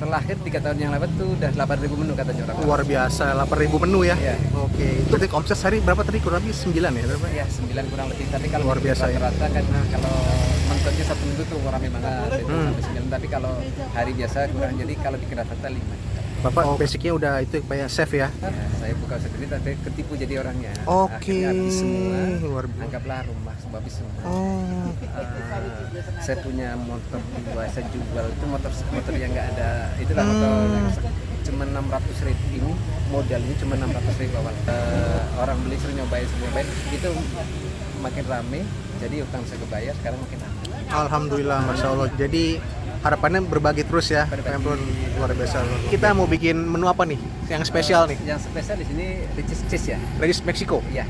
Terakhir 3 tahun yang lewat tuh udah 8.000 menu katanya orang. Luar biasa, 8.000 menu ya. Iya. Oke, itu tadi omset sehari berapa tadi? Kurang lebih 9 ya berapa? Ya 9 kurang lebih. Tapi kalau Luar biasa ya. rata-rata kan kalau menurutnya 1 minggu tuh rame banget itu sampai 9. Tapi kalau hari biasa kurang, jadi kalau bikin rata-rata 5. Bapak basicnya udah itu kayak chef ya? Ya, saya buka sendiri tapi ketipu jadi orangnya. Oke. Akhirnya habis semua. Luar biasa. Anggaplah rumah semua habis semua. Oh. Saya punya motor dua, saya jual itu motor yang nggak ada, itulah motor yang cuma 600.000 ini, modalnya cuma 600.000 awal. Orang beli sering nyobain itu makin rame, jadi utang saya kebayar, sekarang makin rame. Alhamdulillah, masya Allah. Jadi harapannya berbagi terus ya, Pemprov. Luar biasa. Kita mau bikin menu apa nih? Yang spesial nih? Yang spesial di sini Ricis Cheese ya. Ricis Meksiko. Iya.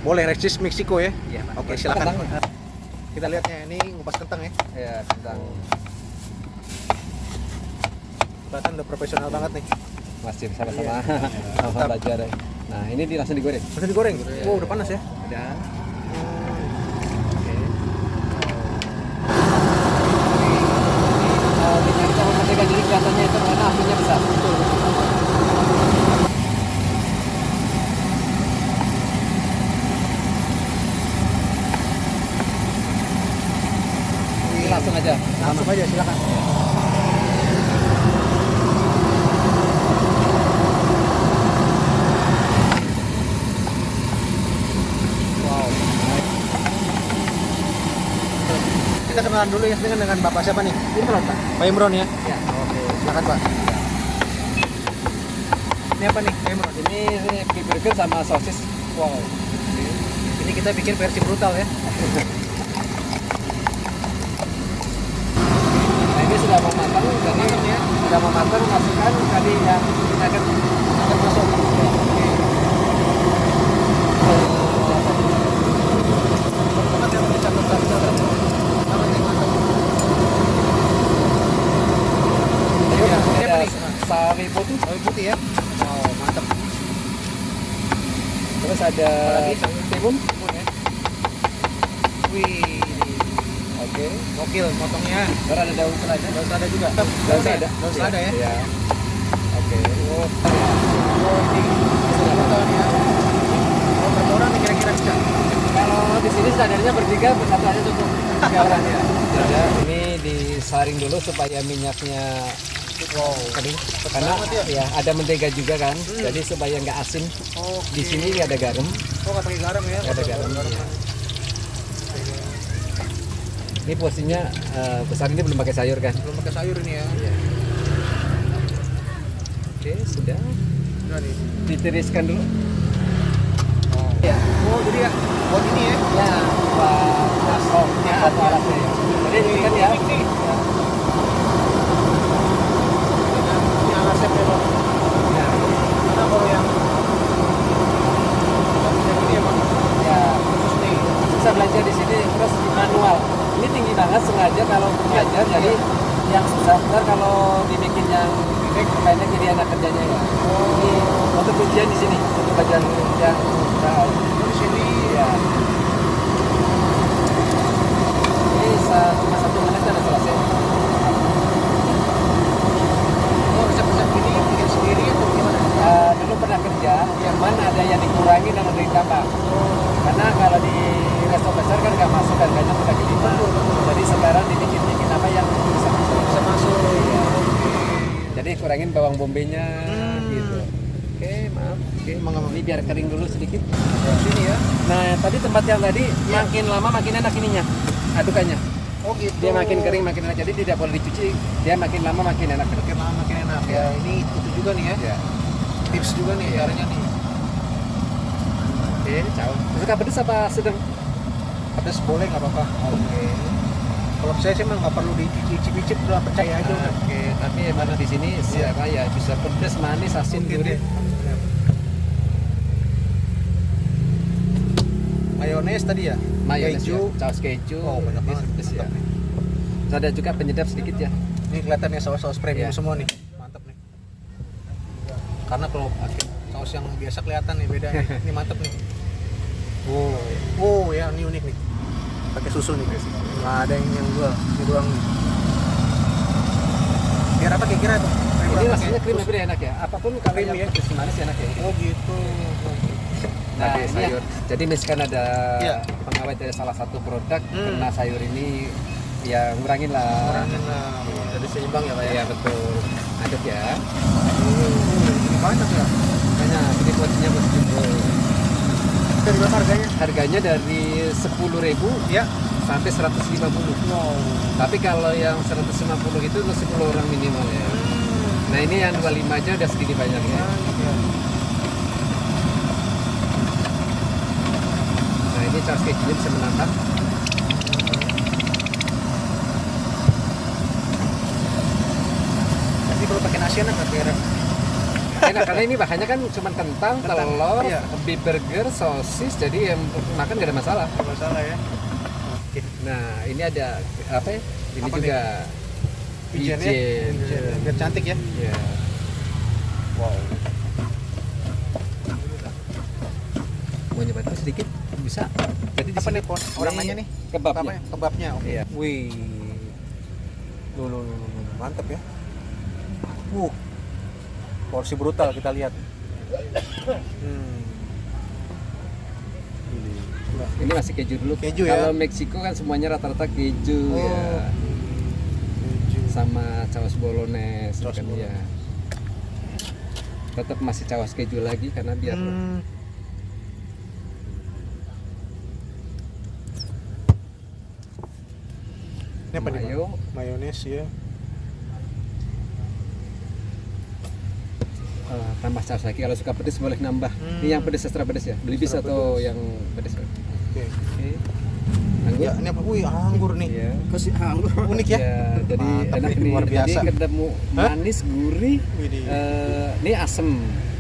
Boleh Ricis Meksiko ya? Iya. Pak. Oke, silakan. Kita lihatnya ini ngupas kentang ya. Ya, kentang. Kelihatan udah profesional banget nih. Masih sama-sama. Sama belajar. Nah, ini langsung digoreng. Langsung digoreng. Wow, udah panas ya. Udah. Minyak sama mentega jadi kelihatannya itu karena apinya besar. Betul. Ini langsung aja. Langsung aja, silakan. Wow. Kita kenalan dulu ya dengan Bapak siapa nih? Imron, Pak. Pak Imron ya? Ya. Oke, silakan Pak. Ini apa nih, Pak Imron? Ini beef burger sama sosis. Wow. Ini kita bikin versi brutal ya. Nah, ini sudah mau matang, jadi ya. sudah mau matang, masukkan tadi yang kita akan masuk. Banget yang dicatat. Ini apa ada nih? sawi putih, Sawi putih ya. Wow, mantap. terus ada Apalagi? timun. Ya. Wih. Oke. Gokil motongnya. Terus ada daun selada. Daun selada juga. Daun selada. Daun selada ya. Iya. Oke. Oh, ini brutal ya. Oh, berapa orang nih kira-kira bisa? Kalau di sini standarnya bertiga, bersatu aja cukup 3 orang ya. Ya, ini disaring dulu supaya minyaknya kering. Karena ya ada mentega juga kan, jadi supaya nggak asin. Di sini ada garam. Oh, nggak pakai garam ya? Ada garam. Ya. Ini porsinya besar, ini belum pakai sayur kan? Belum pakai sayur ini ya. Iya. Oke, sudah. Udah nih. Ditiriskan dulu. Oh. Ya. Oh, jadi ya buat ini ya. Ya, ini satu alatnya. Jadi ini kan ya. Ini alasnya memang. Ya. Karena kalau yang ini emang Ya. khusus nih. Bisa belajar di sini terus manual. Ini tinggi banget sengaja kalau belajar, jadi yang susah. Ntar kalau dibikin yang pendek jadi anak kerjanya ya. Ini untuk ujian di sini untuk belajar yang Di sini ya. Ini cuma 1 menit kan udah selesai. oh resep-resep ini bikin sendiri atau gimana? Dulu pernah kerja, yang mana ada yang dikurangi dan ada yang ditambah. Karena kalau di resto besar kan nggak masuk harganya udah gede. Jadi sekarang dibikin apa yang bisa masuk. Bisa masuk. Iya. Jadi kurangin bawang bombenya gitu. Oke, maaf. Oke, ini biar kering dulu sedikit. Sini ya. Nah, tadi tempat yang tadi makin lama makin enak ininya. Adukannya. Oh gitu. Dia makin kering makin enak. Jadi tidak boleh dicuci. Dia makin lama makin enak. Makin lama makin enak ya. Ini itu juga nih ya. Ya. Tips juga nih caranya nih. Oke, ciao. Suka pedes apa sedang? Pedas boleh nggak apa-apa. Oke. Kalau saya sih emang nggak perlu dicicip-cicip, udah percaya aja udah. Oke, tapi emang di sini siapa ya bisa pedes, manis, asin, gurih. Mayones tadi ya? Mayones Keju. ya, saus keju. Oh, banyak ini banget. pedes ya. Mantap nih. Terus ada juga penyedap sedikit ya. Ini kelihatannya saus-saus premium Iya. semua nih. Mantap nih. Karena kalau saus yang biasa kelihatan nih beda nih. Ini mantap nih. Wow. Wow ya, ini unik nih. Pakai susu nih. Nggak ada yang jual. Ini doang nih. Biar apa kira-kira tuh? ini rasanya krim lebih enak ya. Apapun kalau Krim yang ya? pedas manis enak ya. Oh gitu. Nah, Pakai ini sayur. jadi misalkan ada Iya. pengawet dari salah satu produk kena sayur ini ya ngurangin lah. Kurangin lah. Jadi seimbang ya Pak ya. Iya betul. Aduk ya. Ini banyak ya. Banyak. Ini porsinya buat jumbo. Dari berapa harganya? Harganya dari 10.000 Ya. sampai 150. Wow. Tapi kalau yang 150 itu untuk 10 orang minimal ya. Nah ini yang 25 aja udah segini banyaknya. Nah ini saus kejunya bisa menambah. Nanti kalau pakai nasi enak nggak kira? Enak karena ini bahannya kan cuma kentang, telur, iya. beef burger, sosis, jadi yang makan nggak ada masalah. Nggak masalah ya. Oke. Nah ini ada apa ya? Ini Apa juga Ijen ya. ijen. Biar cantik ya. Ya. Wow. Mau nyoba dulu sedikit? Bisa. Jadi di Apa sini nih Pon? Orang nanya nih. Kebabnya. Kebabnya. Oke. Iya. Wih. Loh. Mantap ya. Porsi brutal kita lihat. Ini masih keju dulu. Keju ya? Kalau Meksiko kan semuanya rata-rata keju Oh. ya. Sama saus bolognese Saus kan bolognese. ya. Tetap masih saus keju lagi karena biar Ini apa nih? mayo. Mayones ya. Tambah saus lagi kalau suka pedas boleh nambah. Ini yang pedas extra pedas ya. Beli bis Extra atau yang pedas. Oke. Oke. Anggur. Ya, ini apa? Wih, anggur nih. Iya. Kasih anggur. Unik ya. Ya, jadi Mantap enak nih, nih. luar biasa. Jadi ketemu manis, gurih. Widih. Ini asem.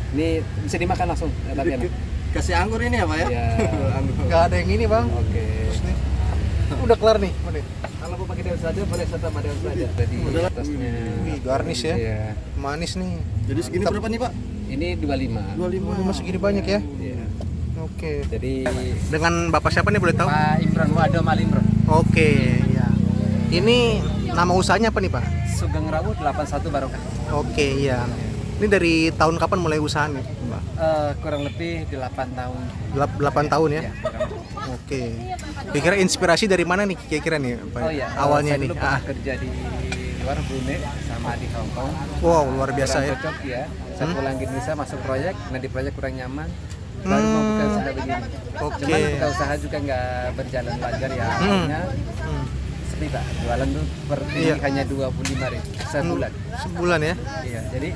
Ini bisa dimakan langsung. Tapi enak. Kasih anggur ini apa ya? Ya. Nggak ada yang ini bang. Oke. Terus nih. Udah kelar nih. Mana? Kalau mau pakai daun saja boleh serta sama daun saja. Jadi atasnya. Wih, garnish ya. Iya. Manis nih. Jadi segini Mantap. berapa nih Pak? Ini 25. 25. Oh, masih gini banyak ya. Iya. Oke. Jadi Dengan bapak siapa nih boleh tahu? Pak Imron Wado Malimron. Oke, ya. Ini nama usahanya apa nih Pak? Sugeng Rawu 81 Barokah. Oke, iya. Ini dari tahun kapan mulai usaha nih, Mbak? Kurang lebih 8 tahun. 8 tahun ya? Ya, kurang lebih. Oke. Kira-kira inspirasi dari mana nih kira-kira nih? Pak? Oh iya, Awalnya saya nih. dulu pernah kerja di luar Brunei sama di Hong Kong. Wow, luar biasa Kurang ya. cocok ya. Saya pulang ke Indonesia masuk proyek, nah di proyek kurang nyaman. Baru mau buka usaha begini. Oke. Cuman buka usaha juga nggak berjalan lancar ya. Akhirnya sepi Pak. Jualan tuh per ini Iya. hanya 25.000 sebulan. Sebulan ya? Iya, jadi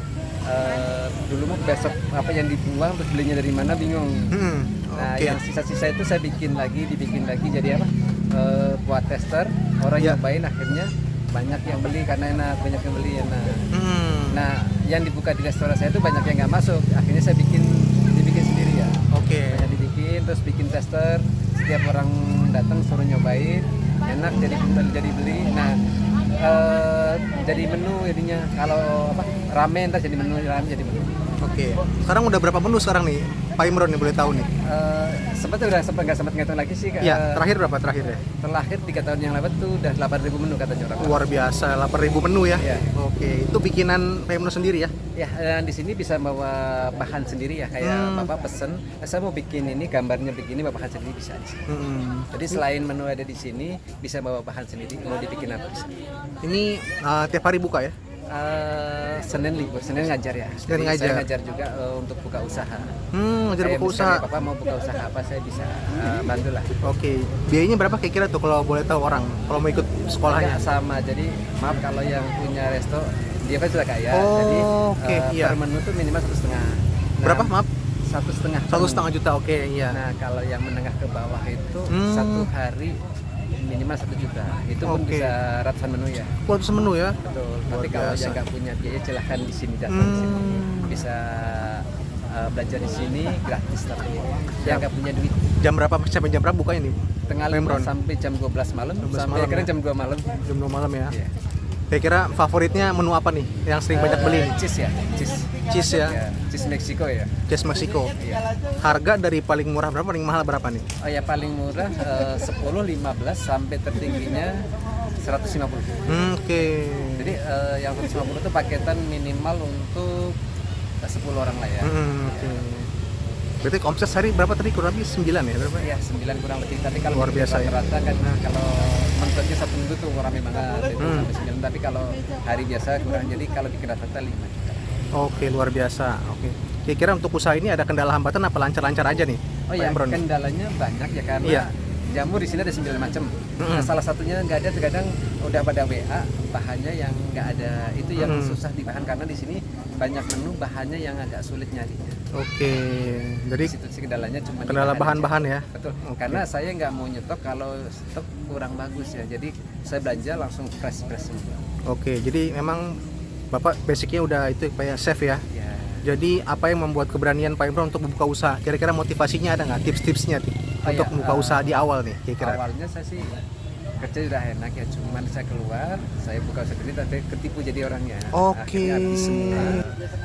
dulu mau besok apa yang dibuang terus belinya dari mana bingung. Nah, Oke. yang sisa-sisa itu saya dibikin lagi jadi apa? Buat tester, orang Ya. nyobain akhirnya banyak yang beli karena enak, banyak yang beli enak. Nah, yang dibuka di restoran saya itu banyak yang nggak masuk. Akhirnya saya dibikin sendiri ya. Oke. Banyak dibikin, terus bikin tester. Setiap orang datang suruh nyobain, enak jadi beli. Nah, jadi menu jadinya. Kalau apa? Ramen ntar jadi menu, ramen jadi menu. Oke. Sekarang udah berapa menu sekarang nih? Pak Imron nih boleh tahu nih. Udah nggak sempat ngitung lagi sih. Iya, terakhir berapa terakhir ya? Terakhir 3 tahun yang lewat tuh udah 8.000 menu katanya orang. Luar biasa, 8.000 menu ya. Iya. Oke, itu bikinan Pak Imron sendiri ya? Ya, dan di sini bisa bawa bahan sendiri ya, kayak Bapak pesen, saya mau bikin ini gambarnya begini, bawa bahan sendiri bisa di sini. Jadi selain menu ada di sini, bisa bawa bahan sendiri, mau dibikin apa bisa. Ini tiap hari buka ya? Senin libur, Senin ngajar ya. Senin Jadi ngajar. Saya ngajar juga untuk buka usaha. Ngajar Kayak buka usaha. misalnya Bapak mau buka usaha apa, saya bisa bantu lah. Oke, biayanya berapa kira-kira tuh kalau boleh tahu orang kalau mau ikut sekolahnya? Enggak sama, jadi maaf kalau yang punya resto, dia kan sudah kaya, Oh, jadi oke, iya. per menu tuh minimal 1,5. Berapa maaf? 1,5. 1,5 juta, oke iya. Nah, kalau yang menengah ke bawah itu satu hari minimal 1 juta. Itu pun Oke. bisa ratusan menu ya. Kualitas menu ya? Betul. Luar Tapi kalau biasa. yang nggak punya biaya silahkan di sini datang di sini. Bisa belajar di sini gratis tapi yang nggak punya duit Jam berapa sampai jam berapa bukanya nih? tengah Pak Imron? 5 sampai jam 12 malam 12 sampai malam akhirnya ya? jam 2 malam. Jam 2 malam ya? Iya. Kira-kira favoritnya menu apa nih yang sering banyak beli nih? Cheese ya, cheese. Cheese ya? Ya, cheese Meksiko ya. Cheese Meksiko. Iya. Harga dari paling murah berapa, paling mahal berapa nih? Oh ya paling murah 10, 15 sampai tertingginya 150. Oke. Jadi yang 150 itu paketan minimal untuk 10 orang lah ya. Oke. Berarti omset sehari berapa tadi? Kurang lebih 9 ya? Berapa? Ya 9 kurang lebih. Tapi kalau Luar biasa ya. rata-rata kan kalau mentoknya satu minggu tuh rame banget itu sampai 9. Tapi kalau hari biasa kurang. Jadi kalau bikin rata-rata 5 juta. Oke, luar biasa. Oke. Kira-kira untuk usaha ini ada kendala hambatan apa lancar-lancar aja nih? Oh Pak ya, Imron? kendalanya banyak ya karena Iya. jamur di sini ada 9 macam. Nah, salah satunya nggak ada, terkadang udah pada WA bahannya yang nggak ada. Itu yang susah dibahan karena di sini banyak menu bahannya yang agak sulit nyarinya. Oke. Jadi Di situ sih kendalanya cuma di kendala bahan-bahan aja. ya? Betul. Oke. Karena saya nggak mau nyetok kalau stok kurang bagus ya. Jadi saya belanja langsung fresh semua. Oke, jadi memang Bapak basicnya udah itu kayak chef ya? Ya. Jadi apa yang membuat keberanian Pak Imron untuk membuka usaha? Kira-kira motivasinya ada nggak? Tips-tipsnya nih untuk iya, membuka usaha di awal nih kira-kira? Awalnya saya sih kerja udah enak ya, cuman saya keluar, saya buka sendiri tapi ketipu jadi orangnya. Oke. Akhirnya habis semua.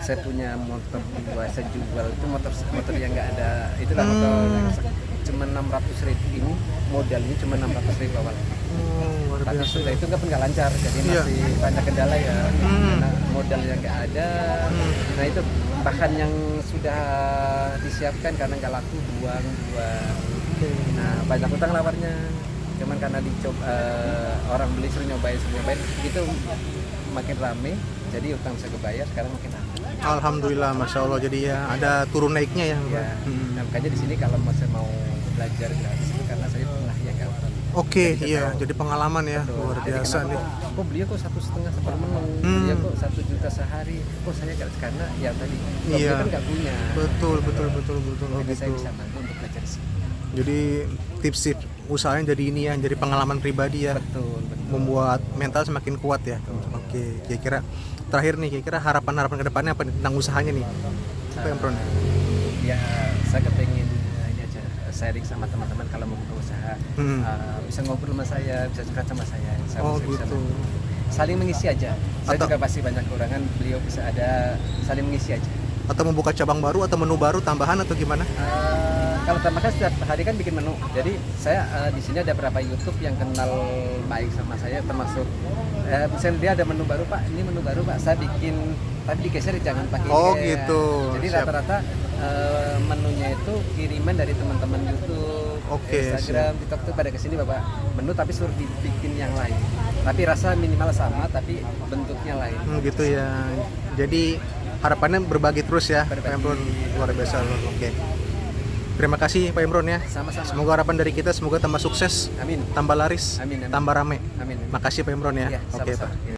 Saya punya motor dua, saya jual itu motor yang nggak ada, itulah motor yang cuma 600.000 ini, modalnya cuma 600.000 awal. Luar Tapi biasa. sudah itu nggak pun nggak lancar, jadi Iya. masih banyak kendala ya. Karena modalnya nggak ada. Nah itu bahan yang sudah disiapkan karena nggak laku buang. Nah banyak utang lawarnya. Cuman karena dicoba orang beli sering nyobain itu makin rame, jadi utang saya kebayar sekarang makin rame. Alhamdulillah, masya Allah. Jadi ya ada turun naiknya ya. Ya, nah, makanya di sini kalau saya mau belajar gratis itu karena saya pernah ya kan. Oke, iya. Jadi pengalaman ya, luar Jadi biasa kenapa, nih. kok beliau kok 1,5 per menu, dia kok 1 juta sehari, kok saya nggak, karena ya tadi Iya. dia kan nggak punya. Betul. Oh, Jadi saya gitu. bisa bantu untuk belajar di sini. Jadi tips usahanya jadi ini ya, jadi pengalaman pribadi ya, Betul. membuat mental semakin kuat ya. Oke, kira-kira terakhir nih, kira-kira harapan ke depannya apa nih tentang usahanya nih, Pak Imron? Ya saya kepengen ini aja sharing sama teman-teman kalau mau buka usaha, bisa ngobrol sama saya, bisa curhat sama saya. Oh bisa gitu. saling mengisi aja. Saya Atau- juga pasti banyak kekurangan, beliau bisa ada saling mengisi aja. Atau membuka cabang baru atau menu baru tambahan atau gimana? Kalau tambahkan setiap hari kan bikin menu. Jadi saya di sini ada beberapa YouTube yang kenal baik sama saya, termasuk misalnya dia ada menu baru Pak, ini menu baru Pak, saya bikin tapi digeser jangan pakai. Oh, kayak- gitu. Jadi Siap. rata-rata menunya itu kiriman dari teman-teman YouTube, Oke, Instagram, TikTok tuh pada kesini Bapak menu tapi suruh dibikin yang lain. Tapi rasa minimal sama tapi bentuknya lain. Gitu ya. Jadi harapannya berbagi terus ya, Pak Berbagi. Imron. Luar biasa. Oke. Terima kasih Pak Imron ya. Sama-sama. Semoga harapan dari kita semoga tambah sukses, Amin. tambah laris, Amin. tambah rame. Amin. Makasih Pak Imron ya. Iya, Oke sama-sama. Pak.